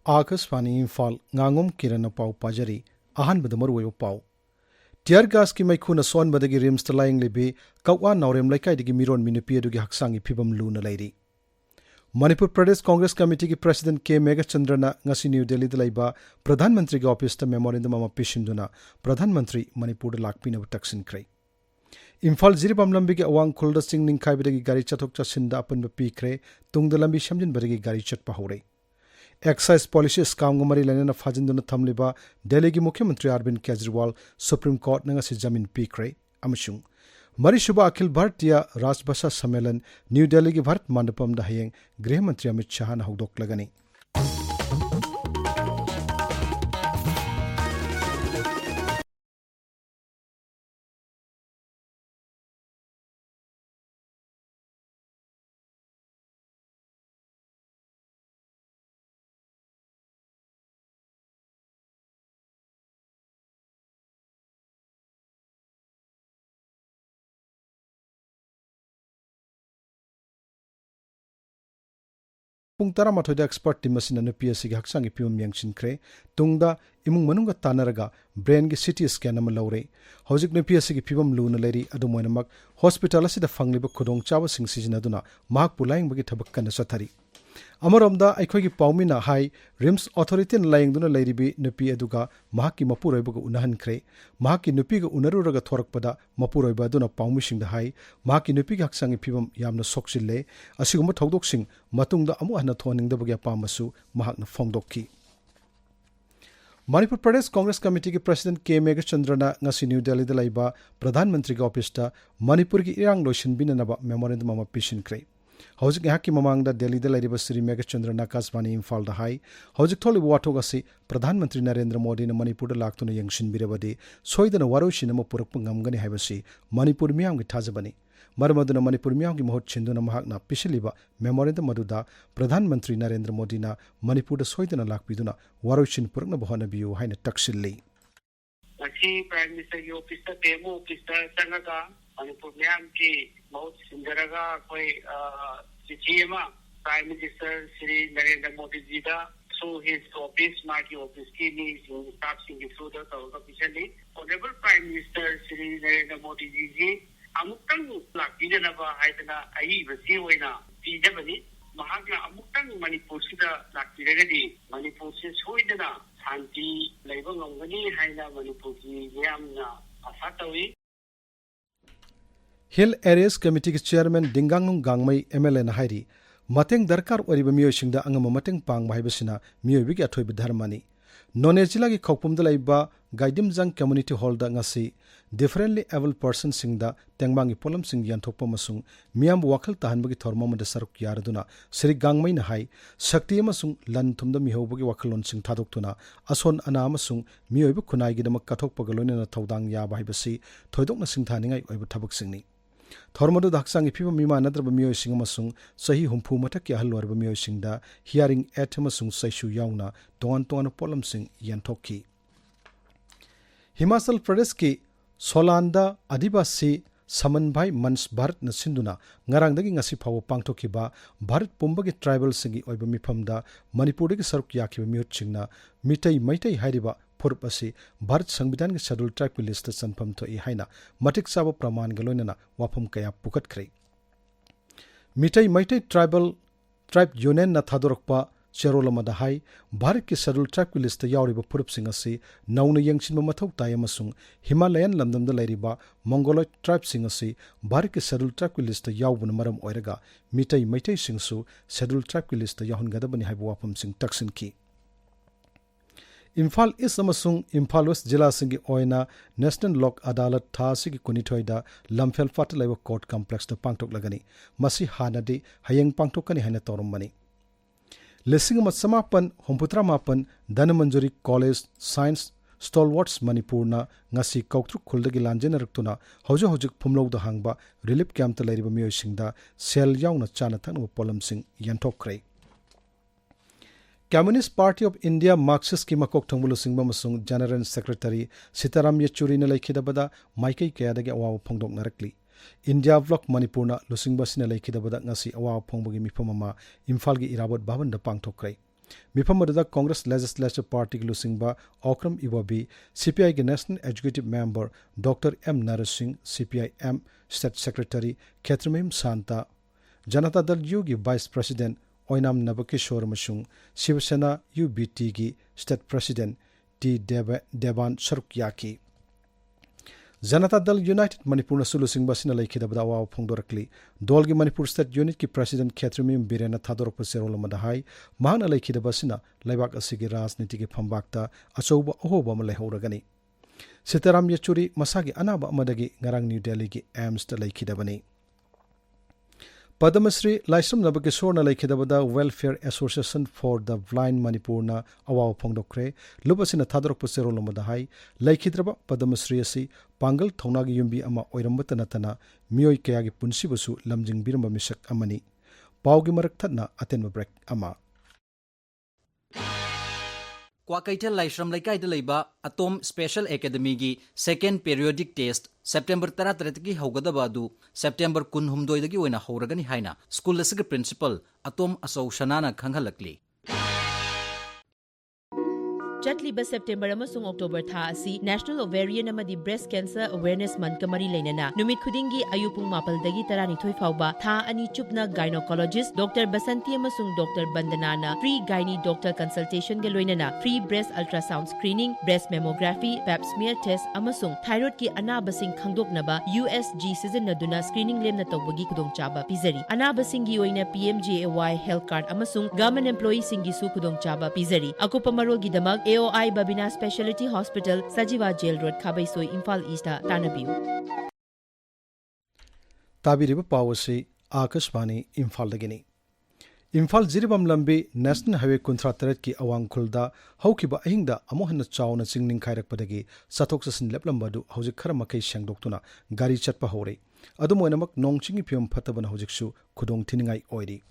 Akasvani Imphal Ngangom Kiran pau pajari ahan badamaru pau. Tiar gas ki maikuna son badagi rims talayang libi kawa naurem laikai digi miron minupi adugi haksangi pibam luna lairi. Manipur Pradesh Congress Committee ki President K. Megachandrana ngasi New Delhi dalaiba Pradhan Mantri ga office ta memorandum ama pishinduna Pradhan Mantri Manipur lakpina taksin krai. Imphal jiribam lambi ki awang khulda sing ningkai badagi gari chathok chasinda apan bapi kre tungda lambi shamjin badagi gari chat pahore. Excise policy scam gumari lanena fajinduna thamliba Delhi ki Mukhyamantri Arvind Kejriwal Supreme Court nanga si jamin pikre amashung Mari Shubha Akhil Bharatiya Rajbhasha Sammelan New Delhi ki Bharat Mandapam da hayeng Grih Mantri Amit Shah na hudok lagani Pung tara mathoida expert team asina NPSC gi haksangi pium yangshin kre tungda imung manunga tanaraga brain gi CT scan ama lawre hojik NPSC gi pibam luna leri adumoinamak hospital asida fangliba khudong chawa sing sijinaduna mahak pulaing bagi thabak kana sathari Amaromda aikhogi paumina hai rims authority na layingduna leiribi nupi aduga mahaki mapuroiba ga unahan kre mahaki nupi ga unaruraga thorakpada mapuroiba aduna paumishingda hai mahaki nupi ga haksangi pibam yamna sokchille asiguma thogdoksing matungda amu hana thoningda bagya pamasu mahakna phongdokki Manipur Pradesh Congress Committee ki President K. Megachandrana ngasi New Delhi da laiba Pradhan Mantri ga office ta Manipur ki irang loishin binanaba memorandum ama pishin kre Hojik yaki mamangda Delhi da lairiba Sri Megachandrana Akasvani Imphal da hai hojik tholi wathog asi Pradhan Mantri Narendra Modi na Manipur da laktuna yangshin birabadi soidana waroshi na mapurakpa ngamgani haibasi Manipur miyam gi thajabani Maramaduna Manipur miyam gi mahot chinduna mahakna pishiliba memorandum maduda Pradhan Mantri Narendra Modi na Manipur da soidana lakpiduna waroshin purakna bahana biyu haina taksilli Asi Prime Minister ki office ta demo office ta changaga Manipur miyam ki mahot sindaraga koi CGMA Prime Minister Sri Narendra Modi ji da through his office Maki office ki ni staff singi through the officially Honorable Prime Minister Sri Narendra Modi ji amukang lakpidana ba haidana ai basi oina pijabani mahakna amukang Manipur sida lakpiragadi Manipur se soidana Santi labor ngongani haina Manipur ki yamna asatawi Hill Areas Committee Chairman Dingangnung MLA na hairi mateng darkar oriba miyoisingda angama mateng pang mahaibasina miyoibigi athoiba dharmani Nonejila gi khokpum da laiba Gaidimjang Community Hall da ngasi differently able person singda tengbangi polam sing yanthokpa masung miyam wakal tahanbagi thormamada saruk yaraduna Sri Gangmai na hai sakti amasung lan thumda mihobagi wakalon sing thadoktuna ason ana amasung miyoiba khunai gi damak kathokpaga loinana thodang ya baibasi thoidokna singthaningai oiba thabak singni Thormadu daksangi piba mima nadraba miyoy sing amasung sahi humpu mathaki ahal warba miyoy singda hearing at amasung saishu yauna tongan polam sing yanthokki Himachal Pradesh ki Solanda Adivasi Samanbhai Mans Bharat na sinduna ngarangdagi ngasi phawo pangthokiba Bharat pumbagi tribal singi oiba mifamda Manipur gi saruk yakiba miyut singna maitai hairiba Purp asi Bharat Sangbidan ki schedule tribe list sanpham thoi haina matik saba praman galoinana wafam kaya pukat khrei maitai tribe union na thadorokpa cherolama da hai Bharat ki schedule tribe list yauriba purp sing asi nauna yangchinba mathok tai amasung Himalayan lamdam da lairiba Mongoloid tribe sing asi Bharat ki schedule tribe list yaubuna maram oiraga maitai singsu schedule tribe list yahungadabani haibu wafam sing taksin ki Imphal East amasung Imphal West jila singi oina National Lok Adalat tha sigi kunithoida Lamphel Fatalaiwa Court Complex da pangtok lagani masi hanadi hayeng pangtokani haina toromani Lesing samapan homputra mapan Danamanjuri College Science Stalwarts Manipur na ngasi kautruk khuldagi lanjena raktuna hojik phumlo da hangba relief camp ta lairiba miyoy singda sel yauna chana thanu polam sing yanthokre Communist Party of India Marxist ki makok thangbulo singba masung General Secretary Sitaram Yechuri na laikhidabada maikai kayadagi awaw phongdok narakli India Vlog Manipur na lusingba sina laikhidabada ngasi awaw phongbagi mifamama Imphal gi irabot bhavan da pangthokrai ꯃꯤꯐꯝ ꯑꯗꯨꯗ Congress legislature ꯄꯥꯔꯇꯤꯒꯤ ꯂꯨꯆꯤꯡꯕ ꯑꯣꯀ꯭ꯔꯝ ꯏꯋꯥꯕꯤ, CPIꯒꯤ national executive member doctor M. Narasingh, CPI-M state secretary Khetrimayum Santa, Janata Dal ꯌꯨꯒꯤ vice president Oinam Nabakishore ꯑꯃꯁꯨꯡ ꯁꯤꯕ ꯁꯦꯅꯥ UBTꯒꯤ state president T. Devan ꯁꯔꯨꯛ ꯌꯥꯈꯤ꯫ ꯖꯅꯇꯥ ꯗꯜ ꯌꯨꯅꯥꯏꯇꯦꯗ ꯃꯅꯤꯄꯨꯔꯅꯁꯨ ꯂꯨꯆꯤꯡꯕ ꯑꯁꯤꯅ ꯂꯩꯈꯤꯗꯕꯗ ꯑꯋꯥꯕ ꯐꯣꯡꯗꯣꯔꯛꯂꯤ꯫ ꯗꯣꯜꯒꯤ ꯃꯅꯤꯄꯨꯔ ꯁ꯭ꯇꯦꯠ ꯌꯨꯅꯤꯠꯀꯤ ꯄ꯭ꯔꯁꯤꯗꯦꯟꯠ ꯈꯦꯇ꯭ꯔꯃꯌꯨꯝ ꯕꯤꯔꯦꯟꯅ ꯊꯥꯗꯣꯔꯛꯄ ꯆꯦꯔꯣꯜ ꯑꯃꯗ ꯍꯥꯏ ꯃꯍꯥꯛꯅ ꯂꯩꯈꯤꯗꯕ ꯑꯁꯤꯅ ꯂꯩꯕꯥꯛ ꯑꯁꯤꯒꯤ ꯔꯥꯖꯅꯤꯇꯤꯒꯤ ꯐꯝꯕꯥꯛꯇ ꯑꯆꯧꯕ ꯑꯍꯣꯕ ꯑꯃ ꯂꯩꯍꯧꯔꯒꯅꯤ꯫ ꯁꯤꯇꯥꯔꯥꯝ ꯌꯦꯆꯨꯔꯤ ꯃꯁꯥꯒꯤ ꯑꯅꯥꯕ ꯑꯃꯗꯒꯤ ꯉꯔꯥꯡ ꯅ꯭ꯌꯨ ꯗꯦꯜꯂꯤꯒꯤ ꯑꯦꯝꯁꯇ ꯂꯩꯈꯤꯗꯕꯅꯤ꯫ ꯄꯗꯃಶ್री ꯂꯥꯏꯁ꯭ꯔꯝ ꯅꯕꯀꯤꯁꯣꯔꯅ ꯂꯩꯈꯤꯗꯕꯗ ꯋꯦꯜꯐꯤꯌꯔ ꯑꯦꯁꯣꯁꯤꯌꯦꯁꯟ ꯐꯣꯔ ꯗ ꯕ꯭ꯂꯥꯏꯟ ꯃꯅꯤꯄꯨꯔꯅ ꯑꯋꯥꯕ ꯐꯣꯡꯗꯣꯛꯈ꯭ꯔꯦ꯫ ꯂꯨꯞ ꯑꯁꯤꯅ ꯊꯥꯗꯣꯔꯛꯄ ꯆꯦꯔꯣꯜ ꯑꯃꯗ ꯍꯥꯏ ꯂꯩꯈꯤꯗ꯭ꯔꯕ ꯄꯗꯃಶ್री ꯑꯁꯤ ꯄꯥꯡꯒꯜ ꯊꯧꯅꯥꯒꯤ ꯌꯨꯝꯕꯤ ꯑꯃ ꯑꯣꯏꯔꯝꯕꯇ ꯅꯠꯇꯅ ꯃꯤꯑꯣꯏ ꯀꯌꯥꯒꯤ ꯄꯨꯟꯁꯤꯕꯨꯁꯨ ꯂꯝꯖꯤꯡꯕꯤꯔꯝꯕ ꯃꯤꯁꯛ ꯑꯃꯅꯤ꯫ ꯄꯥꯎꯒꯤ ꯃꯔꯛ ꯊꯠꯅ ꯑꯇꯦꯟꯕ ꯕ꯭ꯔꯦꯛ ꯑꯃ꯫ Kwakaitel Laisram Laikai Laiba Atom Special Academy gi Second Periodic Test September 13 Hogadaba du September 16 oina horagani haina School asigi Principal Atom Asau Shanana Khanghalakli. Chatliba September amasung October tha asi National Ovarian amadi Breast Cancer Awareness Month kamari leinana numit khudingi ayupung mapal dagi tarani thoi fauba tha ani chupna gynecologist Dr. Basanti amasung Dr. Bandana free gynae doctor consultation ge loinana free breast ultrasound screening, breast mammography, pap smear test amasung thyroid ki anabasing khangdoknaba USG sizinaduna screening lemna tawbagi khudongchaba pizari anabasingi oina PMJAY health card amasung government employee singi su khudongchaba pizari akupa marol gi damag AOI Babina Specialty Hospital, Sajiva Jail Road, Khabaisoi, Imphal East, Tanabiu. Tabiriba Pawasi, Akashvani, Imphal Dagini. Imphal Jiribam Lambi, National Highway Kuntra Teretki Awang Kulda, Haukiba Ahinda, Amohana Chow and Singing Kairak Padagi, Satoxas in Leplambadu, Hausikaramakay Shang Doctuna, Gari Chatpahore, Adumoinamak, Nong Chingipium Pataban Hausikshu, Kudong Tiningai Oidi.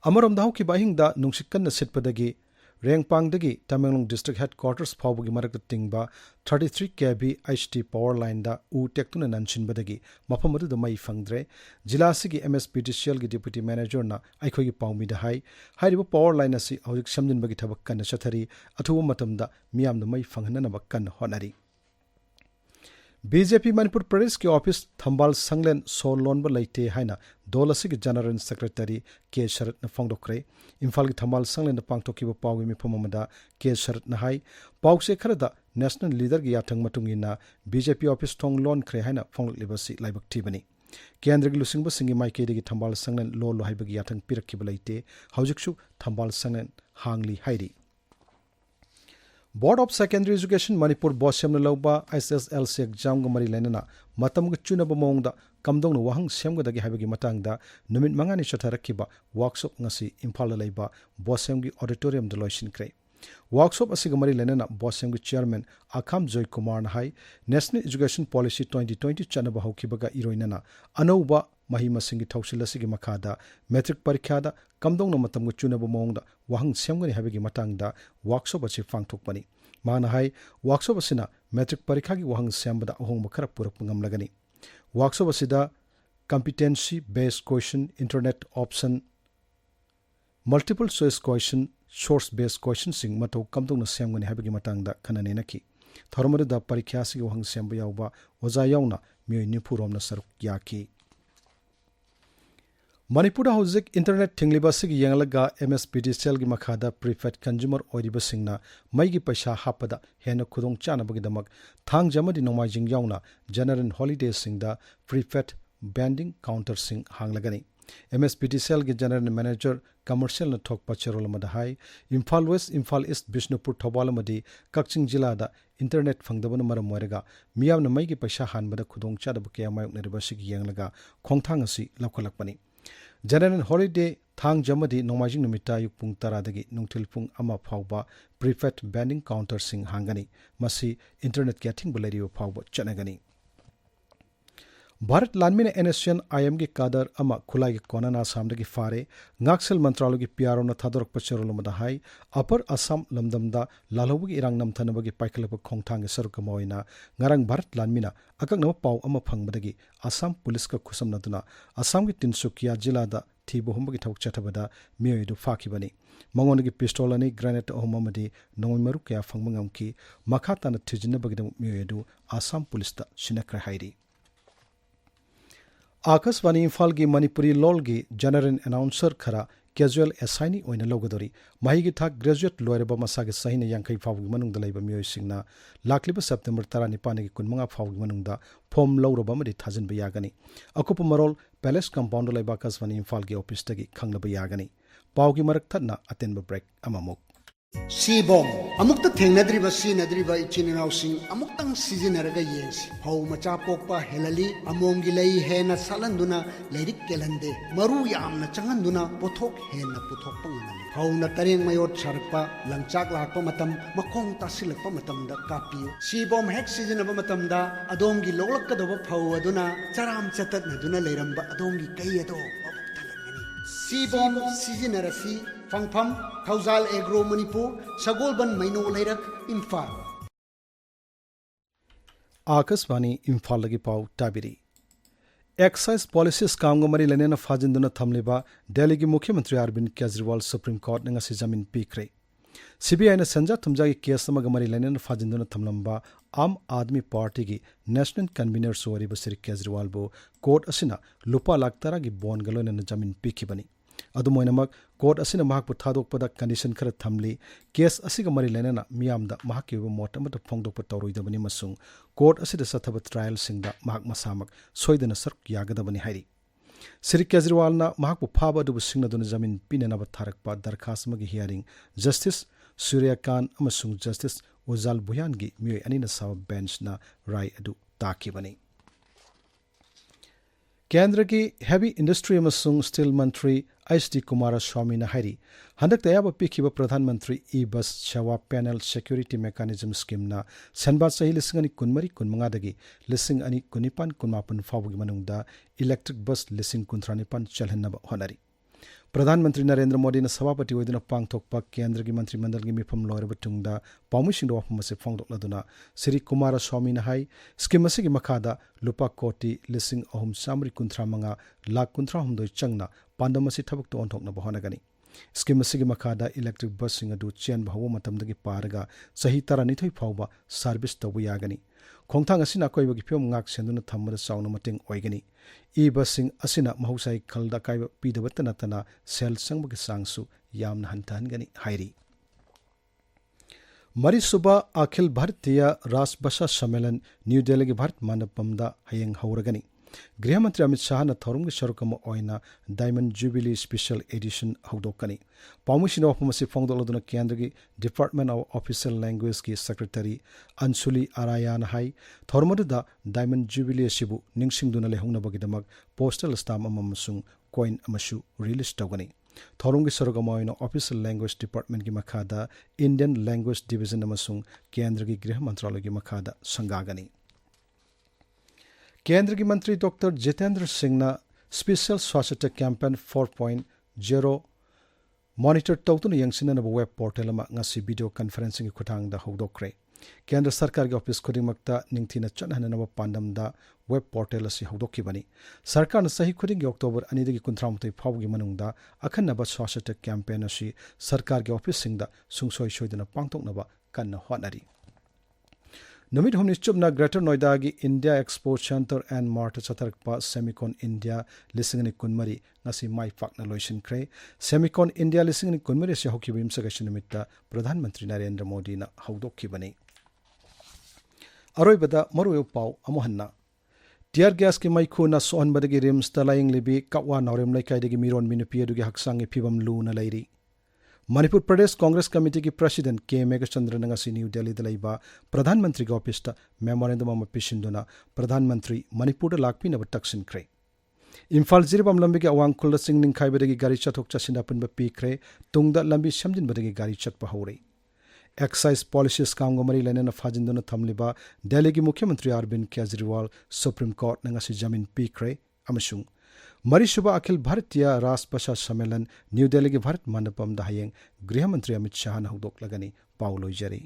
Amaram the Haukiba Hinda, Nungshikan the Sitpadagi, Rengpangdagi Tamenglong District Headquarters Pawbugi Marak Tingba 33 kV HT power line da U Tektuna Nanshin Badagi Mapamadu the Mai Fangdre Jilasigi MSPTCL Deputy Manager na Aikogi Pawmi the Hai Haidibu power line asi Audik Shamdin Bagitabakan Shatari Atu Matamda Miam the Mai Fanghana Bakan Honari BJP Manipur Pradesh के office थंबाल संगलेन soul loan बलाइते हाइना दोलसी के general secretary के शरत न फोंगदोक्रे इम्फाल की थंबाल संगलेन the पांगतोकिबो Pawgi मिफममदा के शरत न high Pawase Khardah national leader की याथंग मतुंगिना BJP office थोंग loan खरे हाइना फोंगलिबसी लाइबक्तिबनी केंद्र की लुसिंग बसिंगी माइकेदे की थंबाल संगलेन लो लो हाइबगी याथंग पिरकिबलाइते हौजिकसु थंबाल संगलेन हांगली हाइरी Board of Secondary Education Manipur Bosem Lauba SSLC exam Mari Lenana Matam Chunaba Mongda Kamdong Wahang Semgadagi Habagi Matangda Numit Mangani Shatarakiba workshop Nasi Impala Laiba Bosemgi Auditorium Deloishin Cray workshop Asigamari Lenana Bosemgi Chairman Akam Joy Kumar Hai National Education Policy 2020 Chanaba Hokibaga Iroinana Anouba Mahima Singi Tausilasigi Makada Metric Parikada Kamdong Matam Chunaba Mongda Wahang Semgani Habagi Matangda workshop Achi Fang Tokpani Mana Hai workshop Asina Metric Parikagi Wahang Sembada Ohong Makara Purak Lagani workshop Asida competency based question internet option multiple choice question source based question sing mato kamdong na semgani habagi matangda khanane naki thormada da parikya si wahang semba yawba oja yawna mioi nipurom na saruk yaki Manipur Housing Internet Tingliba Sig Yanglaga MSPTCL gi Makhada Prefect Consumer Oiriba Singna Maigi Paisha Hapada Hena Kudong Chana Bagidamak Thang Jamadi Nomajing Yauna General Holiday Singda Prefect Banding Counter Sing Hanglagani MSPTCL gi General Manager Commercial na Thok Pacharol Madahai Imphal West Imphal East Bishnupur Thobalamadi Kakching Jila da Internet Fangdabana Maramoraga Miyam na Maigi Paisha Hanbada Kudong Chada Bakaya Mayok Neriba Sig Yanglaga Khongthang asi Lakolakpani General Holiday Thang Jamadi Nomajing Numita Yukpung Taradagi Nungtilpung Ama Pauba Prefect Banding Counter Sing Hangani Masi Internet Getting Balario Pauba Chanagani Bharat Lanmina NSN IM gi Kadar Ama Khulai gi Konana Samdagi Fare Ngaksel Mantralogi Piaro na Thadorok Pacharolo Madahai Upper Assam Lamdamda Lalogi Irang Namthanabagi Paikalapa Khongthang Sarukamoina Ngarang Bharat Lanmina Akak Nama Pau Ama Phangbadagi Assam Police ka Khusam Naduna Assam gi Tinsukia Jila da थीबु हुंबगी थौक चथबदा मियोइदु फाखिबनी मंगोनगी पिस्तोल अनि grenade अहम अमदी नोंगै मरु कया फंगमंगमकी मखा ताना थिजिनबगिदम मियोइदु आसाम पुलिसता सिनक्रा हाइरी आकाशवाणी इम्फाल की मणिपुरी लोल की general announcer खरा casual एसाइनी ओइना लौगदोरी महिगी थाक ग्रेजुएट लोयरबा मसागे सहिना यांखै फावगी मनुंगदा लैबा मियोइसिंगना लाक्लिबा सेप्टेम्बर 19 की 15 फावगी मनुंगदा फॉर्म लौरबा मदि थाजिनबा यागनी अकुप मरोल पैलेस कंपाउंड लैबा आकाशवाणी इम्फाल की ऑफिस तगी खंगलबा यागनी पावगी मरक थना अतेनबा ब्रेक अमामुक सीबोम अमुक्त थेंगनद्रिबा सीनद्रिबा इचिनाउसिंग अमुक्तंग सिजिनरगा येंसी हौ मचा पोकपा हेलली अमोंगी लई हेना सालंदुना लेरिक केलंदे मरु यामना चंगंदुना पोथोक हेना पुथोकपा ngani हौना तरेंग मयोट सरपा लंचाक लाकपा मतम मखोंग तासिलकपा मतमदा कापियो सीबोम हेक सिजिनबा मतमदा अदोंगी लोलकदबा फौ अदुना चराम चततनदुना लेरंबा अदोंगी कईयदो सीबोम सिजिनरसी फंगफम थौजाल एग्रो मणिपुर सगोलबन मैनो लैरक इम्फाल आकाशवाणी इम्फाल लगी पाव टाबिरी एक्साइज पॉलिसीज कांगमरी लेनेना फाजिंदुना थमलेबा दिल्ली की मुख्यमंत्री अरविंद केजरीवाल सुप्रीम कोर्ट ने ngasi जमीन पीखरे सीबीआई ने संजा थुमजागी केस मरी लेनेना फाजिंदुना थमलंबा आम आदमी पार्टी की नेशनल कन्वीनर सोरीब श्री केजरीवाल बो कोर्ट असिना लुपा लाख तरा की बोन गलोनेना जमीन पीखिबनी अदुमोइनमक कोर्ट असिना महाकपु थादोकपदा कंडीशन खरा थमली केस असिगा मरी लेनेना मियामदा महाकि मोट अमत फोंगदोकप तौरोइदबनी मसुंग कोर्ट असिदा सथब ट्रायल सिंगदा महाक मसामक सोइदना सरक यागदबनी हाइरी श्री केजरीवालना महाकपु फाब अदुबु सिंगनदुना जमीन पिनेनब थारकपा दरखास्तमगी हियरिंग जस्टिस सूर्यकांत अमसुंग जस्टिस उजाल भुयानगी मियोय अनिना साव बेंचना राय अदु ताकिबनी केंद्र की हेवी इंडस्ट्री अमसुंग स्टील मंत्री एच.डी. कुमारस्वामी हाइरी हंदक तयाब पीखिब प्रधानमंत्री ई बस सेवा पैनल सिक्योरिटी मेकानिज्म स्कीम ना सनबा सही 2019-20 2019-20 फावगी मनुंगदा इलेक्ट्रिक बस 19 चलहन्नब होनरी प्रधानमंत्री नरेंद्र मोदी सभापति होइदुना पांगथोकपा केंद्र की मंत्रिमंडल की मिफम लोरब तुंगदा पामुसिंग वफम से फोंगदोकलदुना श्री कुमारस्वामी हाई स्कीम असिगी मखादा लुपा कोटी 3,395 लाख 19 चंगना पांडम असी थबक तो ओंथोकना बहनगनी स्कीम असिगी मखादा इलेक्ट्रिक बस सिंग अदु चेन बहव मतमदगी पारगा सही 12 फावबा सर्विस तौब यागनी खोंथांग असिना कोइबगी फियम ngak सेंदुना थम्मदा चाउना मतेंग ओइगनी ई बसिंग असिना महौसाई खलदा काइब पीदबत नतना सेल संगबगी सांगसु यामना हंथानगनी हाइरी मरीसुबा अखिल भारतीय राजभाषा सम्मेलन न्यू दिल्ली की भारत मंडपमदा हयेंग हौरगनी गृहमंत्री अमित शाह न थौरंगी सरुकम ओइना डायमंड जुबिली स्पेशल एडिशन हौदोकनी पामुसिन ऑफमसी फोंगदोलदुना केंद्र की डिपार्टमेंट ऑफ ऑफिशियल लैंग्वेज की सेक्रेटरी अंशुली आरायान हाई थौरमदुदा डायमंड जुबिली सिबु निंगसिंगदुना लेहोंगनबगिदमक पोस्टल स्टाम्प अममसुंग कॉइन अमसु रिलीज तौगनी थौरंगी सरुकम ओइना ऑफिशियल लैंग्वेज डिपार्टमेंट की मखादा इंडियन लैंग्वेज डिवीजन अमसुंग केंद्र की गृह मंत्रालय की मखादा संगागनी केंद्र की मंत्री डॉक्टर जितेंद्र सिंह स्पेशल स्वास्थ्य कैंपेन 4.0 मॉनिटर तौतुन यंगसिनब वेब पोर्टल वीडियो कॉन्फ्रेंसिंग की खुथांगदा हौदोक्रे केंद्र सरकार की ऑफिस खुदिमक्ता निंगथिना चनहनब पांडमदा वेब पोर्टल असी हौदोक्खिबनी सरकार सही खुदिंग अक्टोबर 2-30 फावगी मनुंगदा अखन्नब स्वास्थ्य कैंपेन असी सरकार की ऑफिस सिंगदा सुंगसोय सोयदना पांगथोकनब कन्ना होटनरी नुमित हमनि चुपना ग्रेटर नोएडा की India expo centre and mart चतरकपा Semicon India 2019 ngasi mai pakna loisinkhre Semicon India 2019 से होखिब इमसगस निमित्ता प्रधानमंत्री नरेंद्र मोदी ना हौदोक्खिबनी अरोइबदा मरुयो पाव अमोहन्ना टियर गैस की मैखु न सोहनबदगी रिम्स तलाइंग लिबी कवा नौरेम लैकाइदगी मिरोन मिनुपी अदुगी हक्सांगी फिबम लूना लैरी मणिपुर प्रदेश कांग्रेस कमिटी की प्रेसिडेंट के मेघचंद्र नंगसी न्यू दिल्ली दलाइबा प्रधानमंत्री की ऑफिस मेमोरेंडम अमा पिसिंदुना प्रधानमंत्री मणिपुर लाक्पिनब तक्सिनख्रे इम्फाल जिरिबम लंबी के अवांग खुल्द सिंग निंखाइबदगी गाड़ी चथोक चसिन अपुनब पीखरे तुंगदा लंबी समजिनबदगी गाड़ी चतप हौरे एक्साइज पॉलिसीज कांगमरी लेनेना फाजिंदुना थमलिबा दिल्ली की मुख्यमंत्री अरविंद केजरीवाल सुप्रीम कोर्ट नंगसी जमीन पीखरे अमसुंग मरीसुबा अखिल भारतीय राजभाषा सम्मेलन न्यू दिल्ली की भारत मंडपम हयेंग गृहमंत्री अमित शाह हौदोक्लगनी पाउ लोइजरी।